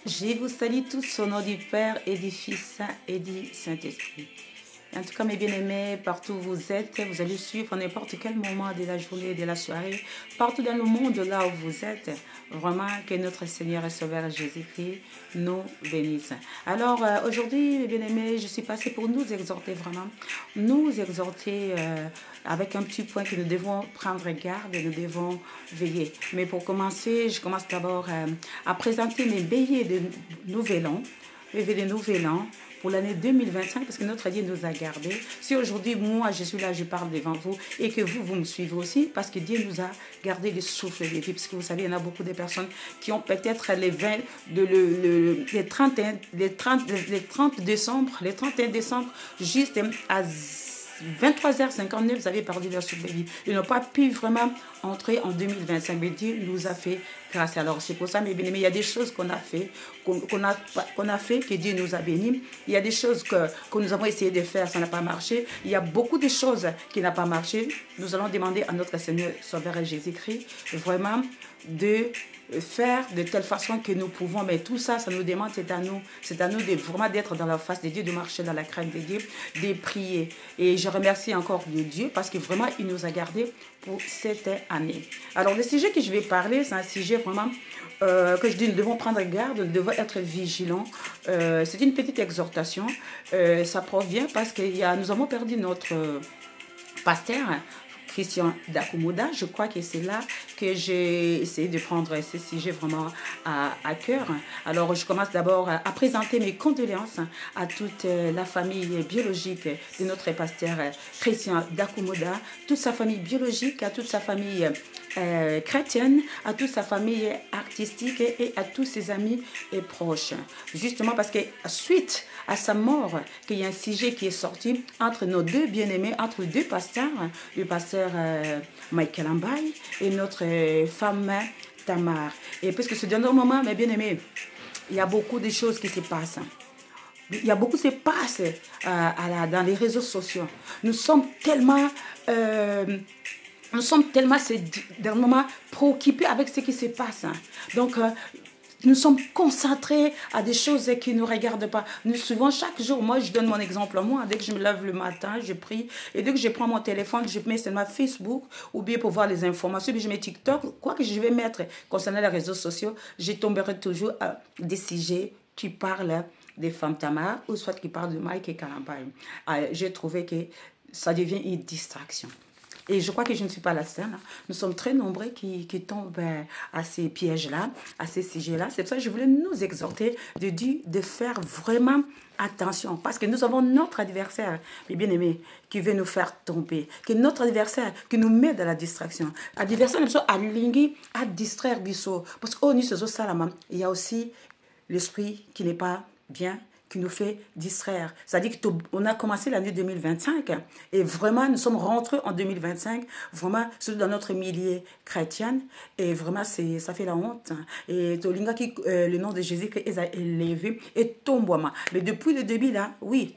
Je vous salue tous au nom du Père et du Fils et du Saint-Esprit. En tout cas, mes bien-aimés, partout où vous êtes, vous allez suivre à n'importe quel moment de la journée, de la soirée, partout dans le monde, là où vous êtes, vraiment que notre Seigneur et Sauveur Jésus-Christ nous bénisse. Alors, aujourd'hui, mes bien-aimés, je suis passée pour nous exhorter vraiment, nous exhorter avec un petit point que nous devons prendre garde et nous devons veiller. Mais pour commencer, je commence d'abord à présenter mes veillées de Nouvel An, de Nouvel An, pour l'année 2025, parce que notre Dieu nous a gardés. Si aujourd'hui, moi, je suis là, je parle devant vous, et que vous, vous me suivez aussi, parce que Dieu nous a gardé le souffle de vie, parce que vous savez, il y en a beaucoup de personnes qui ont peut-être les 30 décembre, les 31 décembre, juste à 23h59, vous avez perdu leur souffle de vie. Ils n'ont pas pu vraiment entrer en 2025. Mais Dieu nous a fait grâce. Alors, c'est pour ça, mes bien-aimés, il y a des choses qu'on a fait, qu'on a fait, que Dieu nous a bénis. Il y a des choses que nous avons essayé de faire, ça n'a pas marché. Il y a beaucoup de choses qui n'ont pas marché. Nous allons demander à notre Seigneur Sauveur Jésus-Christ vraiment de faire de telle façon que nous pouvons, mais tout ça, ça nous demande, c'est à nous de vraiment d'être dans la face de Dieu, de marcher dans la crainte de Dieu, de prier. Et je remercie encore Dieu parce que vraiment, il nous a gardés pour cette année. Alors, le sujet que je vais parler, c'est un sujet vraiment que je dis, nous devons prendre garde, nous devons être vigilants. C'est une petite exhortation. Ça provient parce que nous avons perdu notre pasteur, Christian Dakumoda. Je crois que c'est là que j'ai essayé de prendre ce sujet vraiment à cœur. Alors, je commence d'abord à présenter mes condoléances à toute la famille biologique de notre pasteur Christian Dakumoda, toute sa famille biologique, à toute sa famille chrétienne, à toute sa famille artistique et à tous ses amis et proches. Justement parce que suite à sa mort, qu'il y a un sujet qui est sorti entre nos deux bien-aimés, entre deux pasteurs, le pasteur Michael Ambaye et notre femme Tamar. Et puisque ce dernier moment, mes bien-aimés, il y a beaucoup de choses qui se passent. Il y a beaucoup qui se passe dans les réseaux sociaux. Nous sommes tellement ces derniers moments préoccupés avec ce qui se passe. Donc, nous sommes concentrés à des choses qui ne nous regardent pas. Nous, souvent, chaque jour, moi, je donne mon exemple à moi. Dès que je me lève le matin, je prie. Et dès que je prends mon téléphone, je mets sur ma Facebook ou bien pour voir les informations. Puis je mets TikTok. Quoi que je vais mettre concernant les réseaux sociaux, je tomberai toujours à des sujets qui parlent des femmes Tamar ou soit qui parlent de Mike et Kalambaye. J'ai trouvé que ça devient une distraction. Et je crois que je ne suis pas la seule. Nous sommes très nombreux qui tombent à ces pièges-là, à ces sujets-là. C'est pour ça que je voulais nous exhorter de faire vraiment attention. Parce que nous avons notre adversaire, mes bien-aimés, qui veut nous faire tomber. Que notre adversaire qui nous met dans la distraction. L'adversaire nous a aligné à distraire Bissot. Parce que il y a aussi l'esprit qui n'est pas bien, qui nous fait distraire. C'est-à-dire qu'on a commencé l'année 2025 et vraiment nous sommes rentrés en 2025 vraiment dans notre milieu chrétien et vraiment ça fait la honte. Et le nom de Jésus qui est élevé et tombe. Mais depuis le début là, oui,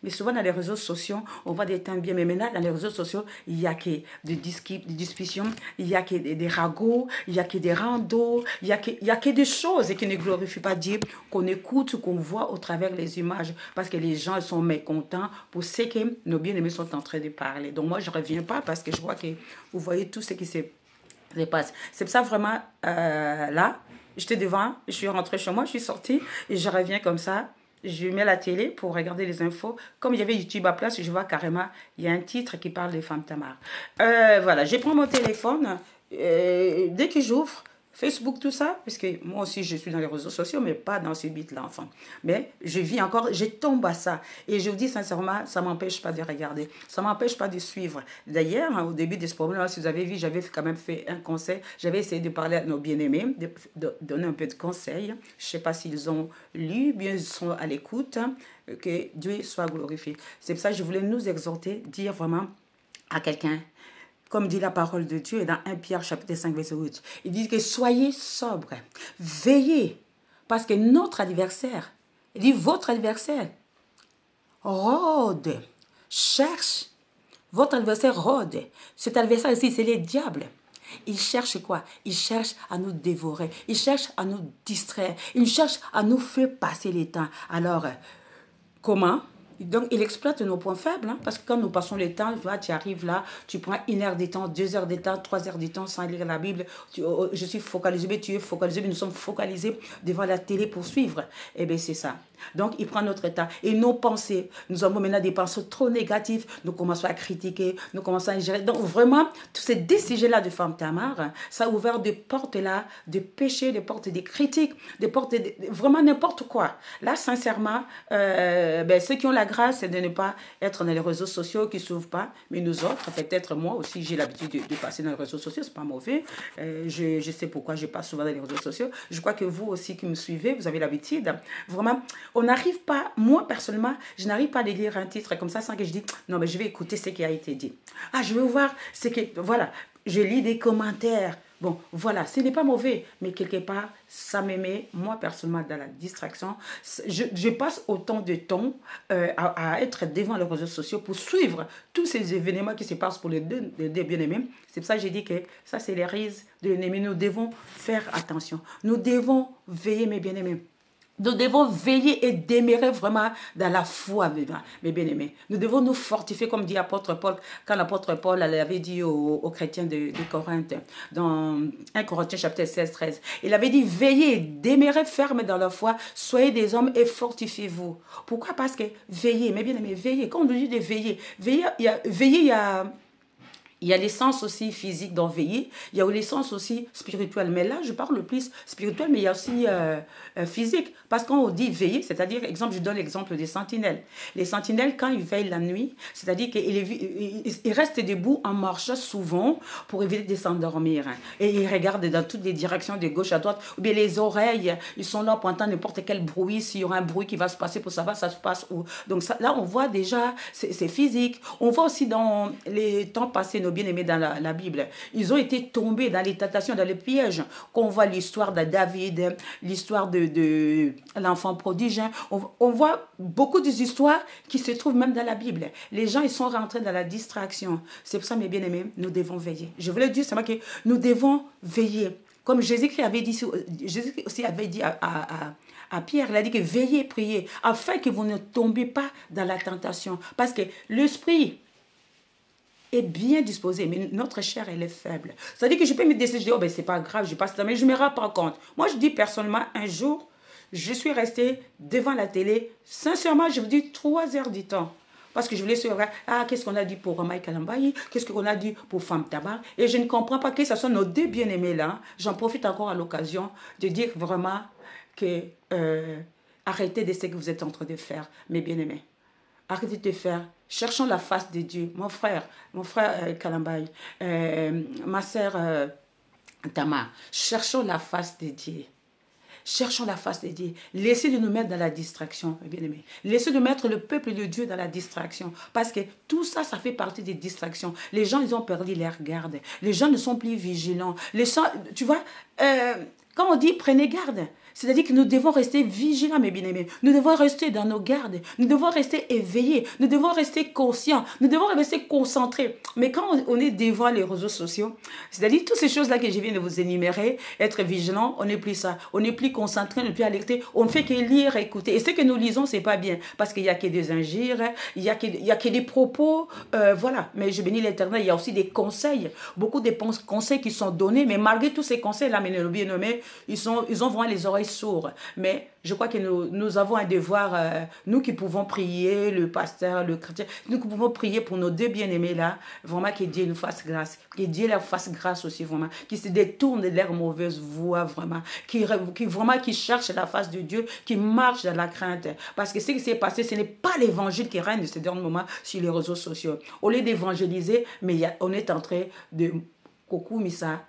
mais souvent dans les réseaux sociaux, on voit des temps bien, mais maintenant dans les réseaux sociaux, il y a que des discussions, il y a que des ragots, il y a que des randos, il y a que des choses qui ne glorifient pas Dieu, qu'on écoute, qu'on voit au travers des images, parce que les gens sont mécontents pour ce que nos bien-aimés sont en train de parler. Donc moi, je ne reviens pas parce que je vois que vous voyez tout ce qui se passe. C'est pour ça vraiment, là, j'étais devant, je suis rentrée chez moi, je suis sortie et je reviens comme ça. Je mets la télé pour regarder les infos. Comme il y avait YouTube à place, je vois carrément, il y a un titre qui parle des femmes Tamar. Voilà, je prends mon téléphone, dès que j'ouvre, Facebook, tout ça, parce que moi aussi, je suis dans les réseaux sociaux, mais pas dans ce bit-là, enfin. Mais je vis encore, je tombe à ça. Et je vous dis sincèrement, ça ne m'empêche pas de regarder. Ça ne m'empêche pas de suivre. D'ailleurs, au début de ce problème, si vous avez vu, j'avais quand même fait un conseil. J'avais essayé de parler à nos bien-aimés, de donner un peu de conseils. Je ne sais pas s'ils ont lu, bien ils sont à l'écoute. Que Dieu soit glorifié. C'est pour ça que je voulais nous exhorter, dire vraiment à quelqu'un, comme dit la parole de Dieu dans 1 Pierre chapitre 5 verset 8. Il dit que soyez sobres, veillez, parce que notre adversaire, il dit votre adversaire, rôde, cherche, votre adversaire rôde. Cet adversaire ici, c'est le diable. Il cherche quoi? Il cherche à nous dévorer. Il cherche à nous distraire. Il cherche à nous faire passer les temps. Alors, comment? Donc, il exploite nos points faibles, hein, parce que quand nous passons le temps, tu arrives là, tu prends 1 heure de temps, 2 heures de temps, 3 heures de temps sans lire la Bible. Je suis focalisé, mais tu es focalisé, mais nous sommes focalisés devant la télé pour suivre. Eh bien, c'est ça. Donc, il prend notre temps. Et nos pensées, nous avons maintenant des pensées trop négatives, nous commençons à critiquer, nous commençons à ingérer. Donc, vraiment, tous ces sujets-là de Femme Tamar, ça a ouvert des portes-là, de péchés, des portes des critiques, des portes de vraiment n'importe quoi. Là, sincèrement, ceux qui ont la grâce, c'est de ne pas être dans les réseaux sociaux qui ne s'ouvrent pas. Mais nous autres, peut-être moi aussi, j'ai l'habitude de passer dans les réseaux sociaux, c'est pas mauvais. Je sais pourquoi je passe souvent dans les réseaux sociaux. Je crois que vous aussi qui me suivez, vous avez l'habitude. Vraiment, on n'arrive pas, moi personnellement, je n'arrive pas à lire un titre comme ça sans que je dise, non, mais je vais écouter ce qui a été dit. Ah, je veux voir ce que, voilà, je lis des commentaires. Bon, voilà, ce n'est pas mauvais, mais quelque part, ça me met, moi personnellement, dans la distraction. Je passe autant de temps à être devant les réseaux sociaux pour suivre tous ces événements qui se passent pour les deux bien-aimés. C'est pour ça que j'ai dit que ça, c'est les rises de l'ennemi. Nous devons faire attention. Nous devons veiller, mes bien-aimés. Nous devons veiller et demeurer vraiment dans la foi, mes bien-aimés. Nous devons nous fortifier, comme dit l'apôtre Paul, quand l'apôtre Paul avait dit aux chrétiens de Corinthe, dans 1 Corinthiens chapitre 16, 13. Il avait dit, veillez, demeurez fermes dans la foi, soyez des hommes et fortifiez-vous. Pourquoi? Parce que veillez, mes bien-aimés, veillez. Quand on dit de veiller, il y a l'essence aussi physique d'en veiller, il y a l'essence aussi spirituelle. Mais là, je parle le plus spirituel, mais il y a aussi physique. Parce qu'on dit veiller, c'est-à-dire, exemple, je donne l'exemple des sentinelles. Les sentinelles, quand ils veillent la nuit, c'est-à-dire qu'ils restent debout en marchant souvent pour éviter de s'endormir. Et ils regardent dans toutes les directions, de gauche à droite. Ou bien les oreilles, ils sont là pour entendre n'importe quel bruit, s'il y aura un bruit qui va se passer pour savoir ça se passe où. Donc ça, là, on voit déjà, c'est physique. On voit aussi dans les temps passés, nos bien-aimés dans la Bible, ils ont été tombés dans les tentations, dans les pièges. Qu'on voit l'histoire de David, l'histoire de l'enfant prodige. On voit beaucoup d'histoires qui se trouvent même dans la Bible. Les gens, ils sont rentrés dans la distraction. C'est pour ça, mes bien-aimés, nous devons veiller. Je voulais dire seulement que nous devons veiller. Comme Jésus-Christ avait dit, Jésus aussi avait dit à Pierre, il a dit que veillez, priez, afin que vous ne tombiez pas dans la tentation. Parce que l'esprit est bien disposé, mais notre chair, elle est faible. C'est-à-dire que je peux me décider, je dis, oh ben c'est pas grave, je passe ça, mais je ne me rends pas compte. Moi, je dis personnellement, un jour, je suis restée devant la télé, sincèrement, je vous dis 3 heures du temps. Parce que je voulais savoir, qu'est-ce qu'on a dit pour Mike Kalambayi, qu'est-ce qu'on a dit pour Femme Tamar, et je ne comprends pas que ce soit nos deux bien-aimés là. J'en profite encore à l'occasion de dire vraiment que arrêtez de ce que vous êtes en train de faire, mes bien-aimés. Arrêtez de faire. Cherchons la face de Dieu. Mon frère Kalambayi, ma sœur Tamar, cherchons la face de Dieu. Cherchons la face de Dieu. Laissez de nous mettre dans la distraction, bien aimé. Laissez de mettre le peuple de Dieu dans la distraction. Parce que tout ça, ça fait partie des distractions. Les gens, ils ont perdu leur garde. Les gens ne sont plus vigilants. Les gens, tu vois, quand on dit prenez garde, c'est-à-dire que nous devons rester vigilants, mes bien-aimés. Nous devons rester dans nos gardes. Nous devons rester éveillés. Nous devons rester conscients. Nous devons rester concentrés. Mais quand on est devant les réseaux sociaux, c'est-à-dire toutes ces choses-là que je viens de vous énumérer, être vigilant, on n'est plus ça. On n'est plus concentré, on n'est plus alerté. On ne fait que lire, écouter. Et ce que nous lisons, c'est pas bien. Parce qu'il n'y a que des injures, il y a que des propos. Voilà. Mais je bénis l'Éternel, il y a aussi des conseils. Beaucoup de conseils qui sont donnés. Mais malgré tous ces conseils-là, mes bien-aimés, ils ont vraiment les oreilles sourds. Mais je crois que nous avons un devoir, nous qui pouvons prier, le pasteur, le chrétien, nous qui pouvons prier pour nos deux bien-aimés là, vraiment que Dieu nous fasse grâce, que Dieu leur fasse grâce aussi vraiment, qui se détournent de leur mauvaise voie vraiment, qui cherchent la face de Dieu, qui marchent dans la crainte. Parce que ce qui s'est passé, ce n'est pas l'évangile qui règne de ce dernier moment sur les réseaux sociaux. Au lieu d'évangéliser, mais on est en train de coucou Missa,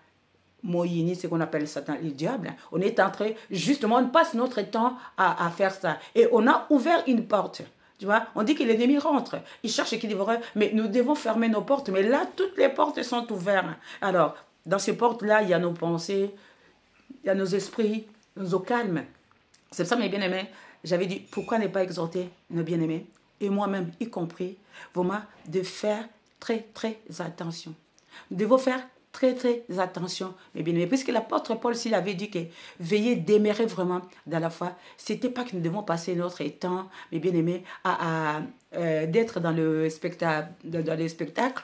Moyini, c'est qu'on appelle Satan, le diable. On est en train, justement, on passe notre temps à faire ça. Et on a ouvert une porte. Tu vois, on dit que l'ennemi rentre. Il cherche qui dévore. Mais nous devons fermer nos portes. Mais là, toutes les portes sont ouvertes. Alors, dans ces portes-là, il y a nos pensées, il y a nos esprits, nos calmes. C'est ça, mes bien-aimés. J'avais dit, pourquoi ne pas exhorter nos bien-aimés, et moi-même y compris, vraiment, de faire très, très attention. Nous devons faire très, très attention, mes bien-aimés. Puisque l'apôtre Paul, s'il avait dit que veiller, demeurer vraiment dans la foi, c'était pas que nous devons passer notre temps, mes bien-aimés, d'être dans le spectacle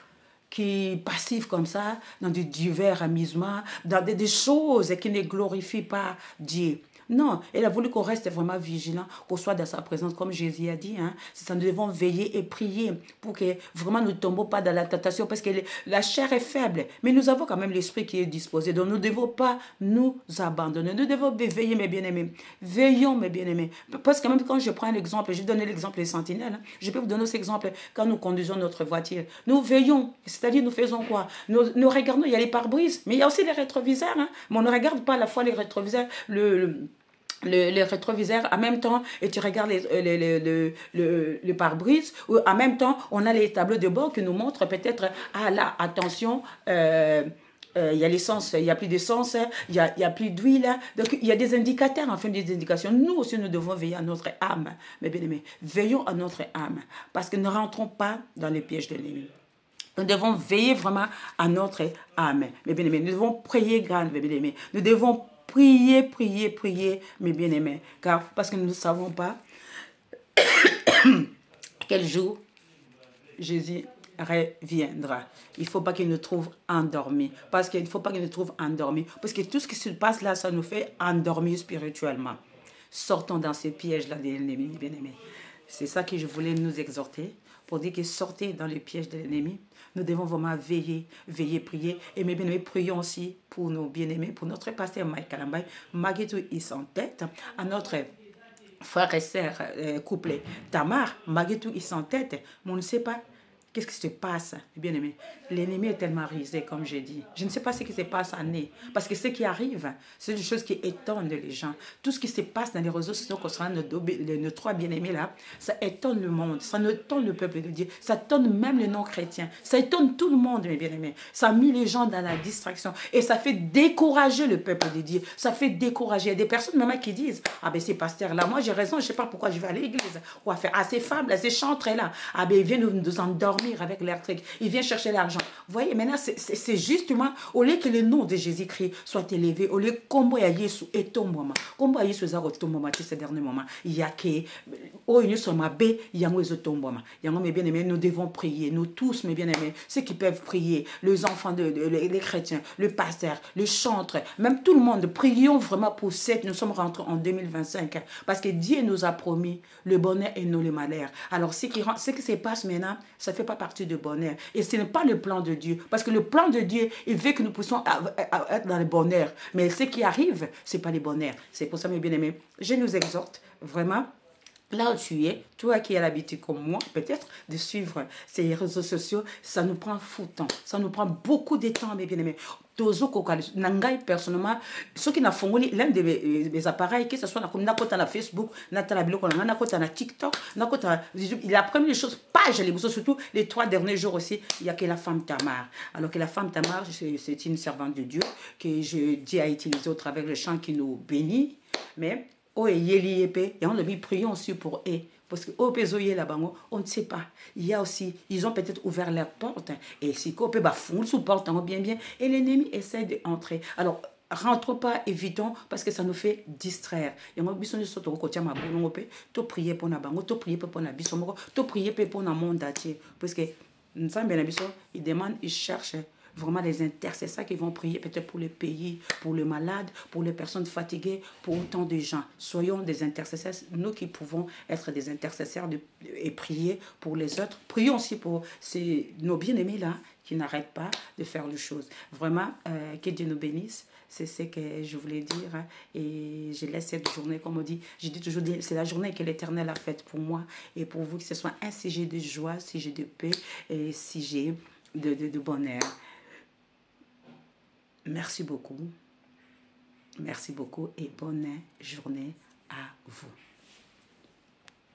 qui passif comme ça, dans du divers amusement, dans des choses qui ne glorifient pas Dieu. Non, elle a voulu qu'on reste vraiment vigilant, qu'on soit dans sa présence, comme Jésus a dit. Hein. C'est ça, nous devons veiller et prier pour que vraiment nous ne tombons pas dans la tentation, parce que la chair est faible, mais nous avons quand même l'esprit qui est disposé. Donc nous ne devons pas nous abandonner. Nous devons veiller, mes bien-aimés. Veillons, mes bien-aimés. Parce que même quand je prends l'exemple, je vais donner l'exemple des sentinelles. Hein. Je peux vous donner cet exemple quand nous conduisons notre voiture. Nous veillons, c'est-à-dire nous faisons quoi? Nous regardons, il y a les pare-brises, mais il y a aussi les rétroviseurs. Hein. Mais on ne regarde pas à la fois les rétroviseurs, les rétroviseurs en même temps, et tu regardes le pare-brise, ou en même temps on a les tableaux de bord qui nous montrent peut-être, ah là, attention, il y a l'essence, il n'y a plus d'essence, il y a plus d'huile. Donc il y a des indicateurs, enfin des indications. Nous aussi nous devons veiller à notre âme, mes bien-aimés. Veillons à notre âme, parce que ne rentrons pas dans les pièges de l'ennemi. Nous devons veiller vraiment à notre âme, mes bien-aimés. Nous devons prier grand, mes bien-aimés. Nous devons prier, prier, prier, mes bien-aimés. Car parce que nous ne savons pas quel jour Jésus reviendra. Il ne faut pas qu'il nous trouve endormis. Parce qu'il ne faut pas qu'il nous trouve endormis. Parce que tout ce qui se passe là, ça nous fait endormir spirituellement. Sortons dans ces pièges-là de l'ennemi, bien-aimés. C'est ça que je voulais nous exhorter. Pour dire que sortez dans les pièges de l'ennemi. Nous devons vraiment veiller, veiller, prier. Et mes bien-aimés, prions aussi pour nos bien-aimés, pour notre pasteur Mike Kalambay, malgré tout, ils sont en tête, à notre frère et sœur couple Tamar, malgré tout, ils sont en tête, mais on ne sait pas qu'est-ce qui se passe, bien aimé. L'ennemi est tellement risé, comme j'ai dit. Je ne sais pas ce qui se passe en nez. Parce que ce qui arrive, c'est des choses qui étonnent les gens. Tout ce qui se passe dans les réseaux sociaux concernant nos trois bien-aimés là, ça étonne le monde. Ça étonne le peuple de Dieu. Ça étonne même les non-chrétiens. Ça étonne tout le monde, mes bien-aimés. Ça a mis les gens dans la distraction. Et ça fait décourager le peuple de Dieu. Ça fait décourager. Il y a des personnes même qui disent, ah ben ces pasteurs-là, moi j'ai raison, je ne sais pas pourquoi je vais aller à l'église. Ou à faire, ah ces femmes-là, ces chantres-là, ah ben ils viennent nous endormir avec l'air truc. Il vient chercher l'argent. Vous voyez, maintenant, c'est justement, au lieu que le nom de Jésus-Christ soit élevé, au lieu que Yesu et ton moment, comme Yesu zaro ton moment, ces derniers moments, il y a que, oh, nous sommes à B, il y a moi ton moment. Il y a mes bien-aimés, nous devons prier, nous tous, mes bien-aimés, ceux qui peuvent prier, les enfants, les chrétiens, le pasteur, le chantre, même tout le monde, prions vraiment pour cette, nous sommes rentrés en 2025, parce que Dieu nous a promis le bonheur et non le malheur. Alors, ce qui se passe maintenant, ça ne fait pas partie du bonheur. Et ce n'est pas le plan de Dieu. Parce que le plan de Dieu, il veut que nous puissions être dans le bonheur. Mais ce qui arrive, ce n'est pas le bonheur. C'est pour ça, mes bien-aimés, je nous exhorte vraiment, là où tu es, toi qui as l'habitude comme moi, peut-être, de suivre ces réseaux sociaux, ça nous prend fou de temps. Ça nous prend beaucoup de temps, mes bien-aimés. Personnellement, ceux qui n'ont pas l'un des appareils, que ce soit na Facebook, na TikTok, la première chose, page, surtout les 3 derniers jours aussi, il n'y a que la femme Tamar. Alors que la femme Tamar, c'est une servante de Dieu que Dieu a utilisée au travers le chant qui nous bénit. Mais, oh, et on le dit, prions aussi pour eux. Parce que au pézoyer là-bas, on ne sait pas. Il y a aussi, ils ont peut-être ouvert leurs portes. Et si on peut fouler sous porte, bien. Et l'ennemi essaie d'entrer. Alors, rentre pas, évitons, parce que ça nous fait distraire. Et moi, je suis to prier pour na bango, to prier pour na bisomoko, to prier pour na monde entier. Parce que nous sommes bien ils demandent, ils cherchent vraiment les intercesseurs qui vont prier peut-être pour les pays, pour les malades, pour les personnes fatiguées, pour autant de gens. Soyons des intercesseurs, nous qui pouvons être des intercesseurs et prier pour les autres. Prions aussi pour nos bien-aimés là qui n'arrêtent pas de faire des choses. Vraiment, que Dieu nous bénisse. C'est ce que je voulais dire. Et je laisse cette journée, comme on dit, je dis toujours, c'est la journée que l'Éternel a faite pour moi et pour vous, que ce soit un sujet de joie, sujet de paix et sujet de bonheur. Merci beaucoup et bonne journée à vous.